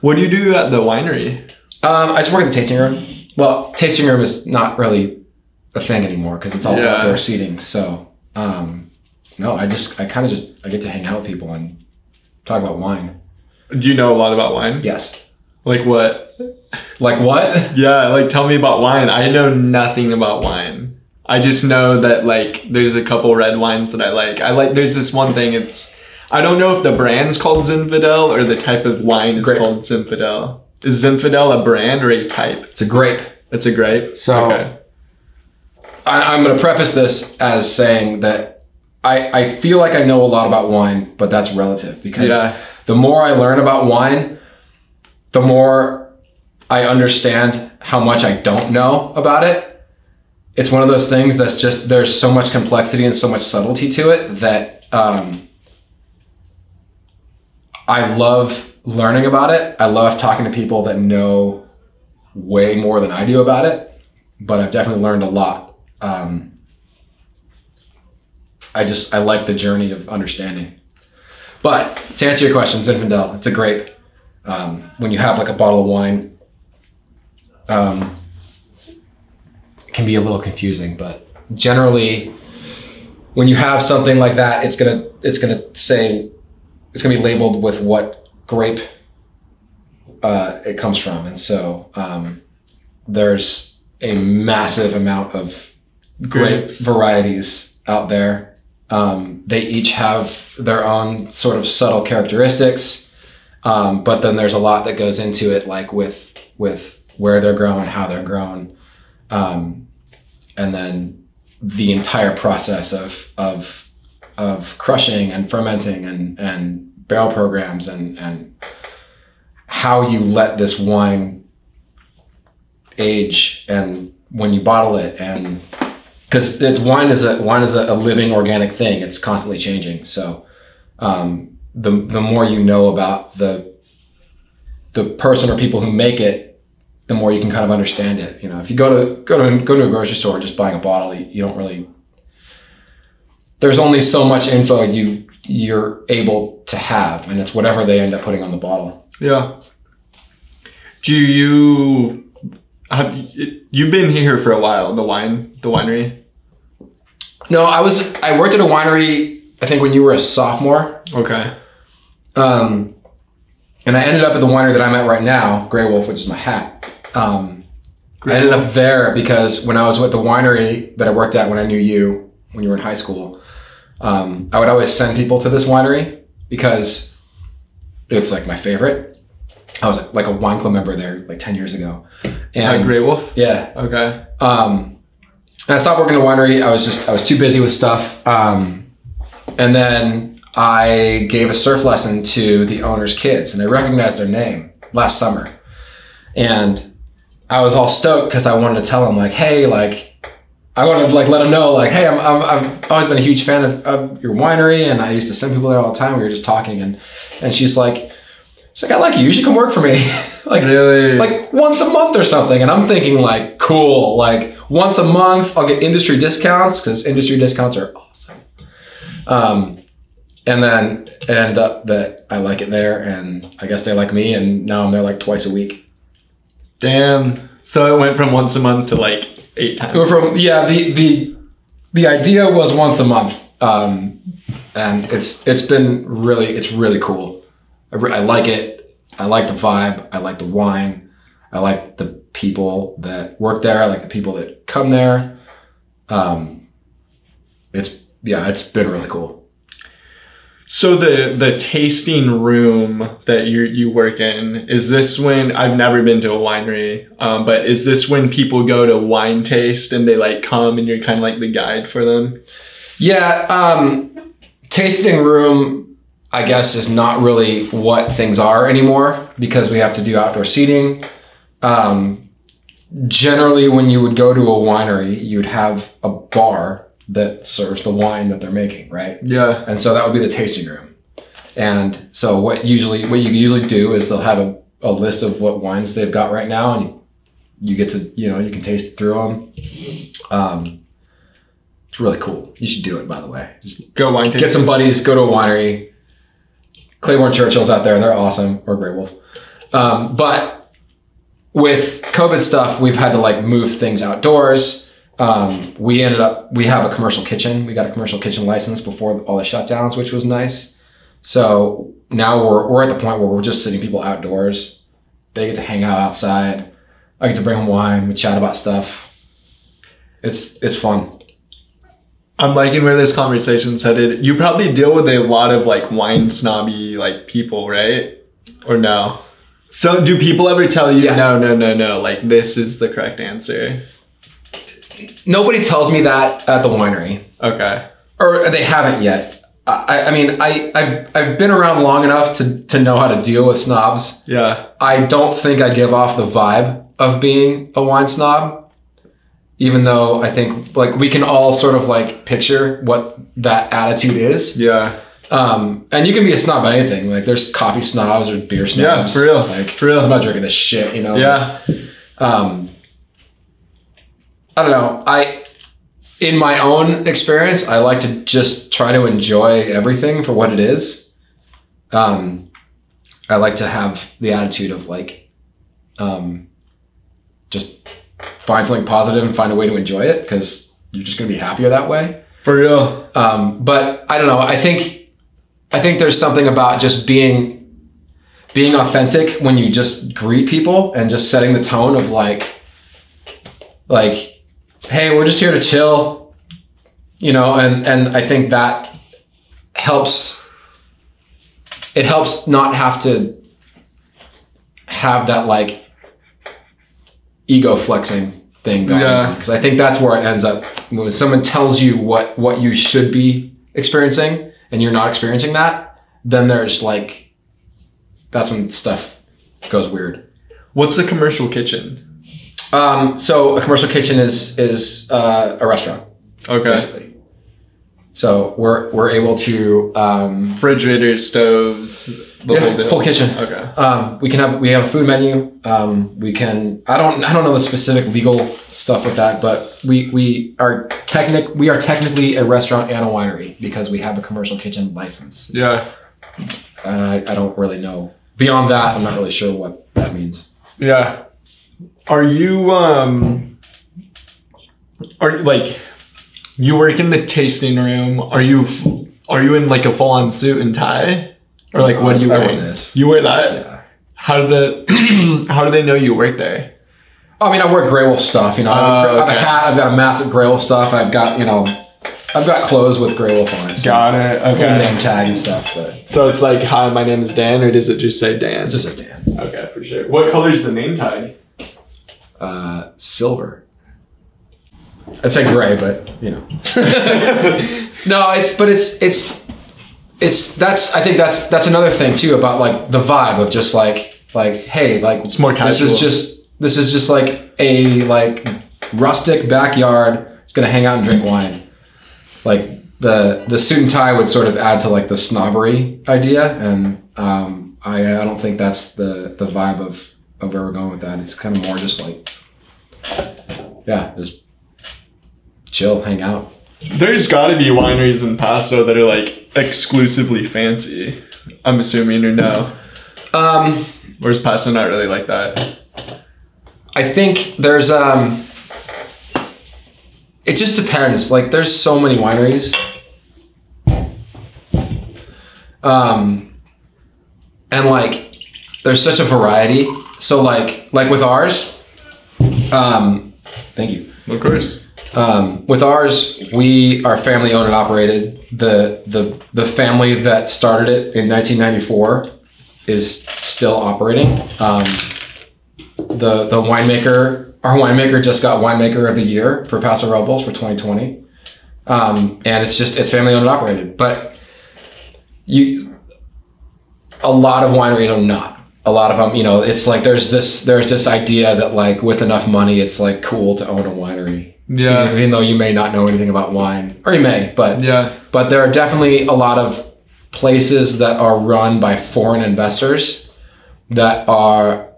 What do you do at the winery? I just work in the tasting room. Well, tasting room is not really a thing anymore because it's all outdoor seating. So, no, I kind of I get to hang out with people and talk about wine. Do you know a lot about wine? Yes. Like what? Like what? Yeah, like tell me about wine. I know nothing about wine. I just know that like there's a couple red wines that I like. There's this one thing, I don't know if the brand's called Zinfandel or the type of wine is called Zinfandel. Is Zinfandel a brand or a type? It's a grape. It's a grape? So okay. I'm going to preface this as saying that I feel like I know a lot about wine, but that's relative because the more I learn about wine, the more I understand how much I don't know about it. It's one of those things that's just, there's so much complexity and so much subtlety to it that I love learning about it. I love talking to people that know way more than I do about it, but I've definitely learned a lot. I like the journey of understanding. But to answer your question, Zinfandel, it's a grape. When you have like a bottle of wine, it can be a little confusing, but generally when you have something like that, it's gonna be labeled with what grape it comes from. And so there's a massive amount of grape varieties out there. They each have their own sort of subtle characteristics, but then there's a lot that goes into it, like with where they're grown, how they're grown, and then the entire process of crushing and fermenting and barrel programs and how you let this wine age and when you bottle it, and because wine is a living organic thing. It's constantly changing. So the more you know about the person or people who make it, the more you can kind of understand it. You know, if you go to a grocery store just buying a bottle, you don't really. There's only so much info you're able to have, and it's whatever they end up putting on the bottle. Yeah. You've been here for a while, the winery? No, I worked at a winery, I think when you were a sophomore. Okay. And I ended up at the winery that I'm at right now, Grey Wolf, which is my hat. I ended up there because when I was with the winery that I worked at when I knew you, when you were in high school, I would always send people to this winery because it's like my favorite. I was like a wine club member there like 10 years ago. And Grey Wolf? Yeah. Okay. And I stopped working at the winery. I was too busy with stuff. And then I gave a surf lesson to the owner's kids and I recognized their name last summer. And I was all stoked because I wanted to tell them like, hey, like, I wanted to like let them know like, hey, I've always been a huge fan of your winery and I used to send people there all the time. We were just talking and she's like, I like you. You should come work for me. Like, really? Like once a month or something. And I'm thinking like, cool. Like once a month, I'll get industry discounts because industry discounts are awesome. And then it ended up that I like it there, and I guess they like me, and now I'm there like twice a week. Damn. So it went from once a month to like 8 times. The idea was once a month, and it's really cool. I like it. I like the vibe. I like the wine. I like the people that work there. I like the people that come there. It's been really cool. So the tasting room that you work in, is this when, I've never been to a winery, but is this when people go to wine taste and they like come and you're kind of like the guide for them? Yeah, tasting room, I guess, is not really what things are anymore because we have to do outdoor seating. Generally, when you would go to a winery, you'd have a bar that serves the wine that they're making, right? Yeah. And so that would be the tasting room. And so what you usually do is they'll have a list of what wines they've got right now, and you get to, you can taste through them. It's really cool. You should do it, by the way. Just go wine tasting. Get some buddies, go to a winery. Claiborne Churchill's out there. They're awesome. Or Grey Wolf. But with COVID stuff, we've had to like move things outdoors. We have a commercial kitchen. We got a commercial kitchen license before all the shutdowns, which was nice. So now we're at the point where we're just sitting people outdoors. They get to hang out outside. I get to bring them wine. We chat about stuff. It's fun. I'm liking where this conversation's headed. You probably deal with a lot of like wine snobby like people, right? Or no? So do people ever tell you, no, like this is the correct answer? Nobody tells me that at the winery. Okay. Or they haven't yet. I mean, I've been around long enough to know how to deal with snobs. Yeah. I don't think I give off the vibe of being a wine snob, even though I think like we can all sort of like picture what that attitude is. Yeah. And you can be a snob about anything. Like there's coffee snobs or beer snobs. Yeah, for real. Like, for real. I'm not drinking this shit, you know? Yeah. I don't know. In my own experience, I like to just try to enjoy everything for what it is. I like to have the attitude of like, just find something positive and find a way to enjoy it because you're just going to be happier that way. For real. But I don't know. I think there's something about just being authentic when you just greet people and just setting the tone of like, hey, we're just here to chill, you know, and I think that helps. It helps not have to have that like ego flexing thing going on. Because I think that's where it ends up when someone tells you what you should be experiencing and you're not experiencing that, then there's like, that's when stuff goes weird. What's a commercial kitchen? So a commercial kitchen is a restaurant. Okay. Basically. So we're able to refrigerators, stoves, the whole deal. Full kitchen. Okay. We have a food menu. We can I don't know the specific legal stuff with that, but we are technically a restaurant and a winery because we have a commercial kitchen license. Yeah. And I don't really know. Beyond that, I'm not really sure what that means. Yeah. Are you like you work in the tasting room? Are you in like a full on suit and tie, or like what do you wear? I wear this. You wear that? Yeah. How do they know you work there? I mean, I wear Grey Wolf stuff. You know, I have a hat. I've got a massive Grey Wolf stuff. I've got clothes with Grey Wolf on it. So got it. Okay. Name tag and stuff. But so it's like, hi, my name is Dan, or does it just say Dan? It just says Dan. Okay, for sure. What color is the name tag? Silver. I'd say gray, but you know. No, I think that's another thing too about like the vibe of just like hey, like it's more casual. This is just like a like rustic backyard. It's gonna hang out and drink wine. Like the suit and tie would sort of add to like the snobbery idea, and I don't think that's the vibe of where we're going with that. It's kind of more just like, yeah, just chill, hang out. There's got to be wineries in Paso that are like exclusively fancy, I'm assuming, or no? Or is Paso not really like that? I think there's it just depends. Like there's so many wineries. And like there's such a variety. So like with ours, thank you. Of course. With ours, we are family owned and operated. The family that started it in 1994 is still operating. The winemaker, our winemaker just got winemaker of the year for Paso Robles for 2020. And it's family owned and operated, but a lot of wineries are not. A lot of them, you know, it's like there's this idea that like with enough money, it's like cool to own a winery. Yeah. Even though you may not know anything about wine, or you may, but yeah. But there are definitely a lot of places that are run by foreign investors that are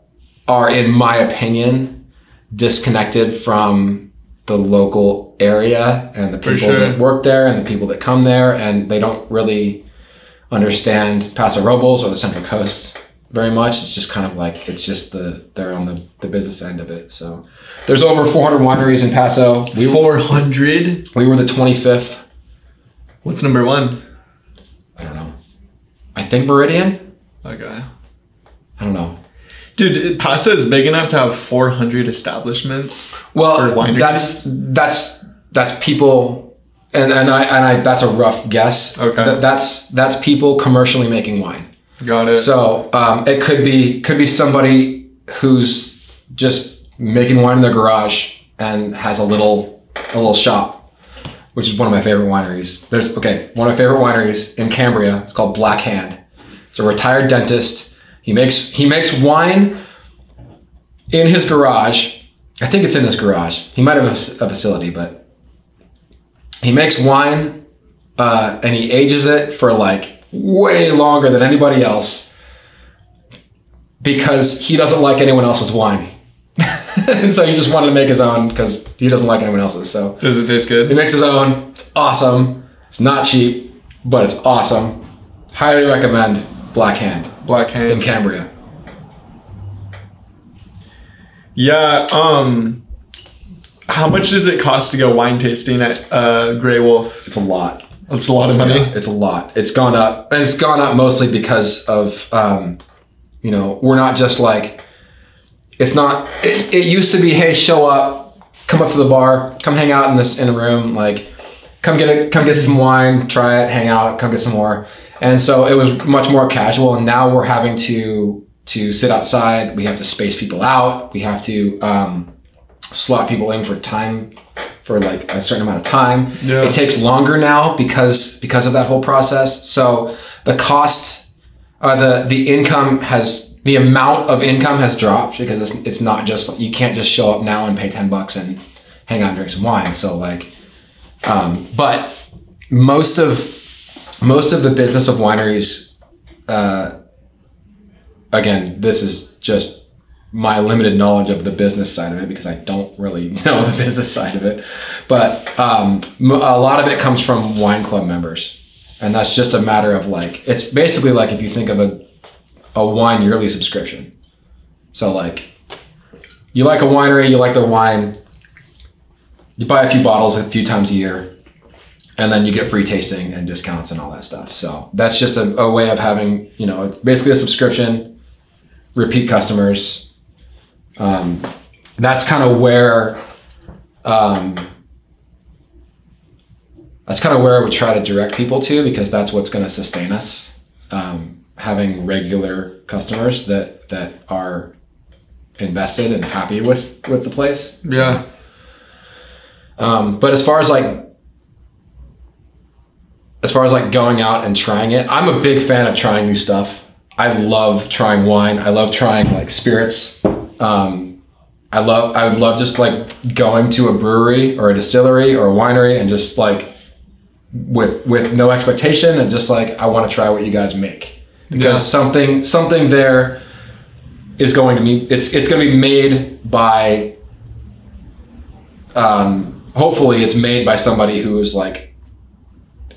in my opinion disconnected from the local area and the people that work there and the people that come there, and they don't really understand Paso Robles or the Central Coast very much. It's just kind of like, it's just they're on the business end of it. So there's over 400 wineries in Paso. 400? We were the 25th. What's number one? I don't know. I think Meridian. Okay. I don't know. Dude, Paso is big enough to have 400 establishments. Well, for wineries? that's people, and I that's a rough guess. Okay. That's people commercially making wine. Got it. So it could be somebody who's just making wine in their garage and has a little shop, which is one of my favorite wineries. One of my favorite wineries in Cambria. It's called Black Hand. It's a retired dentist. He makes wine in his garage. I think it's in his garage. He might have a facility, but he makes wine and he ages it for like way longer than anybody else because he doesn't like anyone else's wine. And so he just wanted to make his own because he doesn't like anyone else's. So does it taste good? He makes his own. It's awesome. It's not cheap, but it's awesome. Highly recommend Black Hand. Black Hand. In Cambria. Yeah. How much does it cost to go wine tasting at Grey Wolf? It's a lot. It's a lot of money. Yeah, it's a lot. It's gone up, and it's gone up mostly because of we're not just like, it's not. It used to be, hey, show up, come up to the bar, come hang out in a room, like come get some wine, try it, hang out, come get some more. And so it was much more casual, and now we're having to sit outside. We have to space people out. We have to slot people in for time, for like a certain amount of time. Yeah. It takes longer now because of that whole process. So the cost, the amount of income has dropped because it's not just, you can't just show up now and pay $10 and hang out and drink some wine. So like, but most of the business of wineries, again, this is just my limited knowledge of the business side of it because I don't really know the business side of it. But a lot of it comes from wine club members. And that's just a matter of like, it's basically like if you think of a wine yearly subscription. So like, you like a winery, you like their wine, you buy a few bottles a few times a year, and then you get free tasting and discounts and all that stuff. So that's just a way of having, it's basically a subscription, repeat customers. That's kind of where I would try to direct people to, because that's what's going to sustain us. Having regular customers that are invested and happy with the place. Yeah. But as far as going out and trying it, I'm a big fan of trying new stuff. I love trying wine. I love trying like spirits. I would love just like going to a brewery or a distillery or a winery and just like with no expectation and just like, I want to try what you guys make, because something there is going to be, it's going to be made by, hopefully it's made by somebody who is like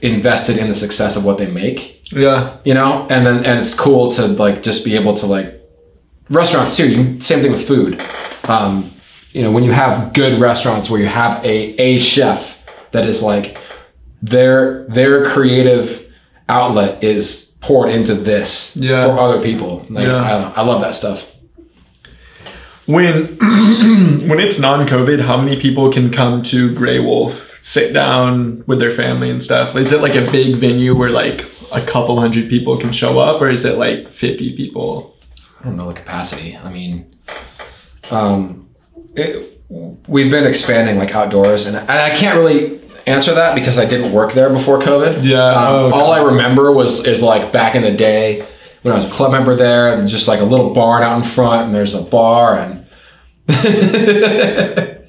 invested in the success of what they make. Yeah. And it's cool to like just be able to like, restaurants too, same thing with food. When you have good restaurants where you have a chef that is like their creative outlet is poured into this for other people. Like, I don't know, I love that stuff. When it's non-COVID, how many people can come to Grey Wolf, sit down with their family and stuff? Is it like a big venue where like a couple hundred people can show up, or is it like 50 people? I don't know the capacity. I mean, we've been expanding like outdoors, and I can't really answer that because I didn't work there before COVID. Yeah. All I remember is like back in the day when I was a club member there, and just like a little barn out in front, and there's a bar, and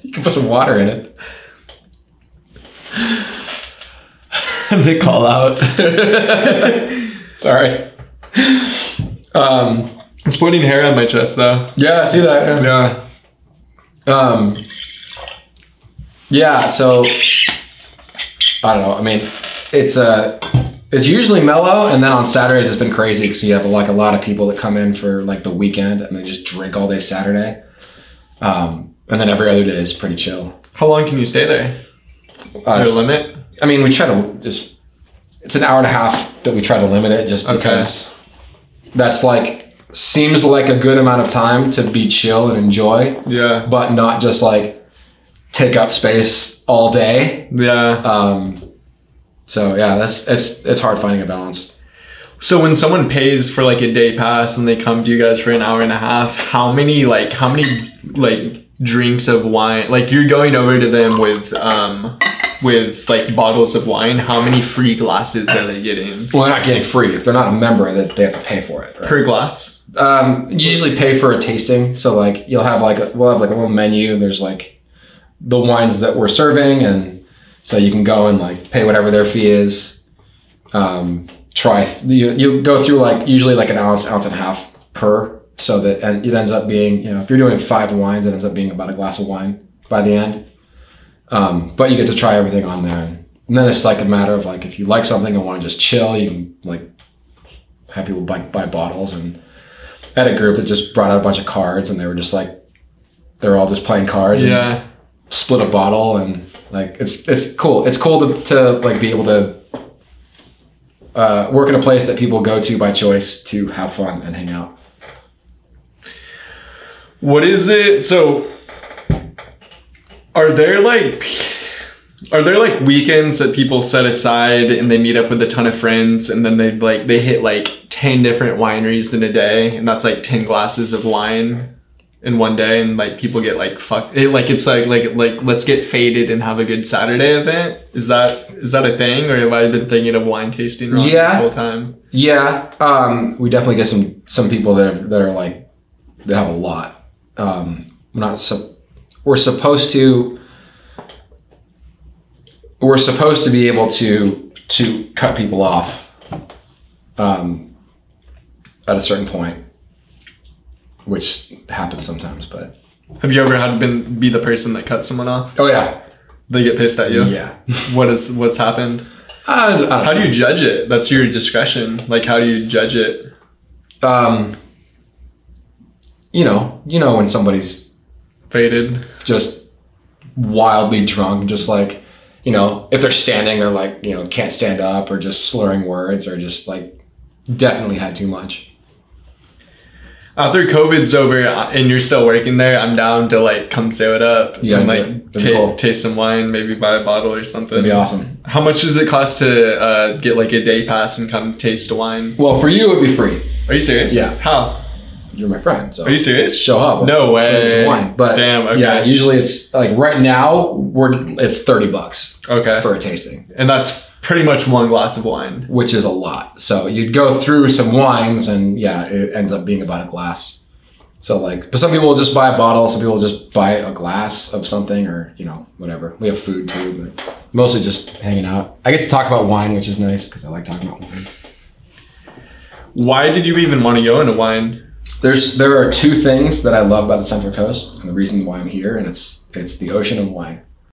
you can put some water in it. They call out. Sorry. It's pointing hair on my chest though. Yeah, I see that. Yeah. Yeah, so I don't know. I mean, it's It's usually mellow, and then on Saturdays it's been crazy because you have like a lot of people that come in for like the weekend and they just drink all day Saturday. And then every other day is pretty chill. How long can you stay there? Is there a limit? I mean, we try to just, it's an hour and a half that we try to limit it just because that's like, seems like a good amount of time to be chill and enjoy. Yeah. But not just like take up space all day. Yeah. So yeah, it's hard finding a balance. So when someone pays for like a day pass and they come to you guys for an hour and a half, how many drinks of wine, like you're going over to them with like bottles of wine, how many free glasses are they getting? Well, they're not getting free. If they're not a member, that they have to pay for it. Right? Per glass? You usually pay for a tasting. So like we'll have like a little menu. There's like the wines that we're serving, and so you can go and like pay whatever their fee is. You go through like usually like an ounce and a half per, so that, and it ends up being, if you're doing 5 wines, it ends up being about a glass of wine by the end. But you get to try everything on there, and then it's like a matter of like if you like something and want to just chill, you can like have people buy bottles. And I had a group that just brought out a bunch of cards, and they were just like, they're all just playing cards. Yeah. And split a bottle, and like it's cool. It's cool to like be able to work in a place that people go to by choice to have fun and hang out. What is it? So are there like weekends that people set aside and they meet up with a ton of friends, and then they hit like 10 different wineries in a day, and that's like 10 glasses of wine in one day, and like people get like it's like let's get faded and have a good Saturday event? Is that a thing, or have I been thinking of wine tasting wrong this whole time? Yeah. We definitely get some people that are like, that have a lot. We're supposed to be able to cut people off at a certain point, which happens sometimes. But have you ever had be the person that cuts someone off? Oh yeah. They get pissed at you? Yeah. What's happened? I don't know. How do you judge it? That's your discretion. Like, how do you judge it? You know when somebody's faded, just wildly drunk, just like, if they're standing, they're like, can't stand up, or just slurring words, or just like definitely had too much. After COVID's over and you're still working there, I'm down to like come say what up. Yeah, and like cool. Taste some wine, maybe buy a bottle or something. That'd be awesome. How much does it cost to get like a day pass and come taste a wine? Well, for you, it would be free. Are you serious? Yeah. How? You're my friend, so. Are you serious? Show up. No way. Some wine. But damn, okay. Yeah, usually it's like right now it's $30. Okay. For a tasting. And that's pretty much one glass of wine. Which is a lot. So you'd go through some wines, and yeah, it ends up being about a glass. So like, but some people will just buy a bottle, some people will just buy a glass of something, or whatever. We have food too, but mostly just hanging out. I get to talk about wine, which is nice because I like talking about wine. Why did you even want to go into wine? There are 2 things that I love about the Central Coast, and the reason why I'm here, and it's the ocean and wine.